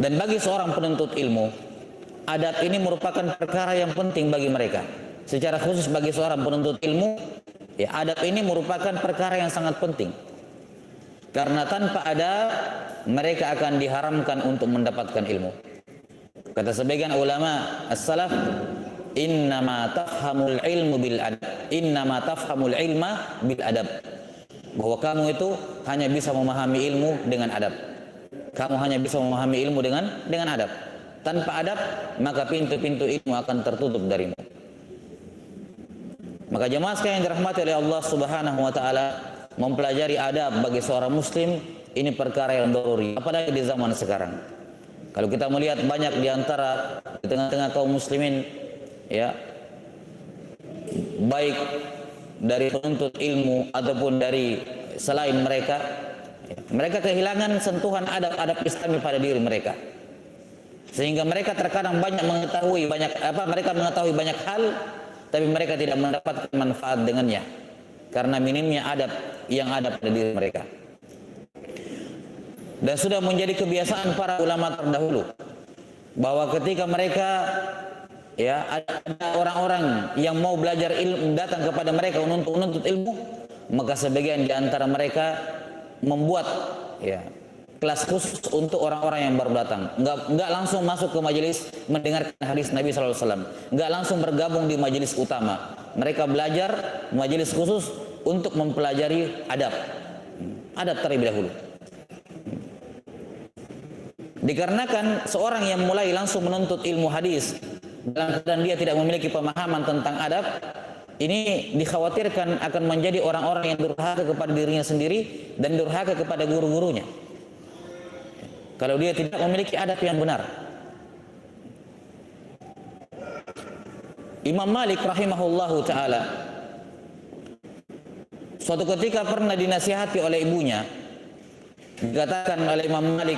Dan bagi seorang penuntut ilmu, adab ini merupakan perkara yang penting bagi mereka. Secara khusus bagi seorang penuntut ilmu, ya, adab ini merupakan perkara yang sangat penting. Karena tanpa adab, mereka akan diharamkan untuk mendapatkan ilmu. Kata sebagian ulama as-salaf, innama tafhamul ilmu bil adab, innama tafhamul ilma bil adab. Bahwa kamu itu hanya bisa memahami ilmu dengan adab. Kamu hanya bisa memahami ilmu dengan adab. Tanpa adab, maka pintu-pintu ilmu akan tertutup darimu. Maka jemaah sekalian yang dirahmati oleh Allah Subhanahu wa taala, mempelajari adab bagi seorang muslim ini perkara yang daruri, apalagi di zaman sekarang. Kalau kita melihat banyak di antara di tengah-tengah kaum muslimin, ya, baik dari penuntut ilmu ataupun dari selain mereka, ya, mereka kehilangan sentuhan adab-adab Islami pada diri mereka. Sehingga mereka terkadang mereka mengetahui banyak hal, tapi mereka tidak mendapatkan manfaat dengannya karena minimnya adab yang ada pada diri mereka. Dan sudah menjadi kebiasaan para ulama terdahulu bahwa ketika mereka, ya, ada orang-orang yang mau belajar ilmu datang kepada mereka untuk menuntut ilmu, maka sebagian di antara mereka membuat, ya, kelas khusus untuk orang-orang yang baru datang. Enggak langsung masuk ke majelis mendengarkan hadis Nabi SAW. Enggak langsung bergabung di majelis utama. Mereka belajar majelis khusus untuk mempelajari adab. Adab terlebih dahulu. Dikarenakan seorang yang mulai langsung menuntut ilmu hadis dalam keadaan dia tidak memiliki pemahaman tentang adab, ini dikhawatirkan akan menjadi orang-orang yang durhaka kepada dirinya sendiri dan durhaka kepada guru-gurunya. Kalau dia tidak memiliki adab yang benar. Imam Malik rahimahullahu ta'ala suatu ketika pernah dinasihati oleh ibunya. Dikatakan oleh Imam Malik,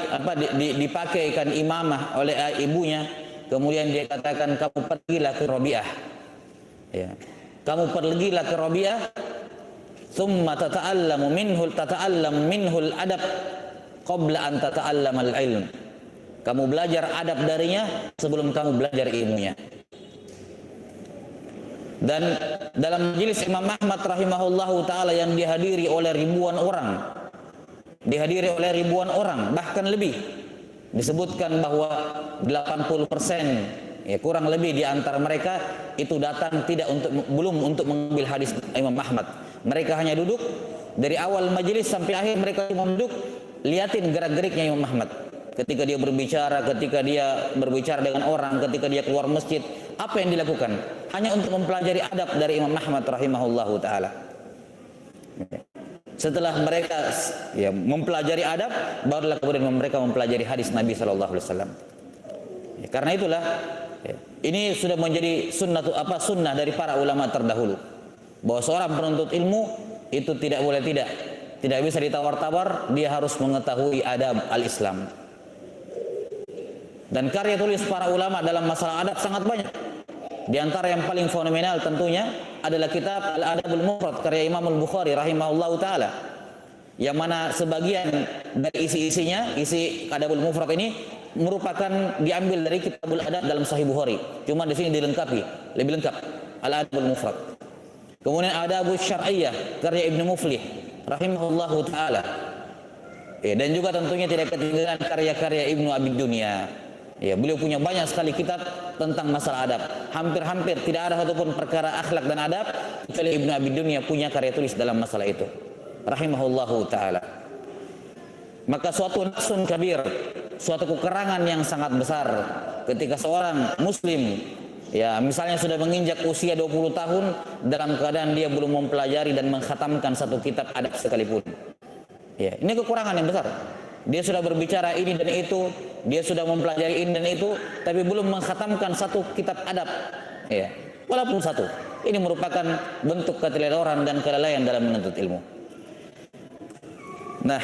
dipakaikan imamah oleh ibunya. Kemudian dia katakan, kamu pergilah ke Rabi'ah, ya, kamu pergilah ke Rabi'ah, thumma tata'allamu minhul adab qabla an tata'allamal ilm. Kamu belajar adab darinya sebelum kamu belajar ilmunya. Dan dalam majelis Imam Ahmad rahimahullahu taala yang dihadiri oleh ribuan orang, bahkan lebih, disebutkan bahwa 80%, ya, kurang lebih di antara mereka itu datang belum untuk mengambil hadis Imam Ahmad. Mereka hanya duduk dari awal majelis sampai akhir, mereka cuma duduk liatin gerak-geriknya Imam Ahmad. Ketika dia berbicara dengan orang, ketika dia keluar masjid, apa yang dilakukan? Hanya untuk mempelajari adab dari Imam Ahmad rahimahullahu taala. Setelah mereka, ya, mempelajari adab, barulah kemudian mereka mempelajari hadis Nabi sallallahu alaihi wasallam. Ya, karena itulah, ya, ini sudah menjadi sunnah dari para ulama terdahulu, bahwa seorang penuntut ilmu itu tidak bisa ditawar-tawar, dia harus mengetahui adab al-Islam. Dan karya tulis para ulama dalam masalah adab sangat banyak. Di antara yang paling fenomenal tentunya adalah kitab Al-Adabul Mufrad karya Imam Al-Bukhari rahimahullahu taala, yang mana sebagian dari isi Adabul Mufrad ini merupakan diambil dari Kitabul Adab dalam Sahih Bukhari. Cuma di sini lebih lengkap Al-Adabul Mufrad. Kemudian Adabus Syar'iyyah karya Ibnu Muflih rahimahullahu taala. Ya, dan juga tentunya tidak ketinggalan karya-karya Ibnu Abi Dunya. Ya, beliau punya banyak sekali kitab tentang masalah adab. Hampir-hampir tidak ada satupun perkara akhlak dan adab kecuali Ibnu Abi Dunya punya karya tulis dalam masalah itu. Rahimahullahu taala. Maka suatu naqsun kabir, suatu kekurangan yang sangat besar ketika seorang muslim, ya, misalnya sudah menginjak usia 20 tahun dalam keadaan dia belum mempelajari dan mengkhatamkan satu kitab adab sekalipun. Ya, ini kekurangan yang besar. Dia sudah berbicara ini dan itu, dia sudah mempelajari ini dan itu, tapi belum mengkhatamkan satu kitab adab, ya, walaupun satu. Ini merupakan bentuk keteledoran dan kelalaian dalam menuntut ilmu. Nah,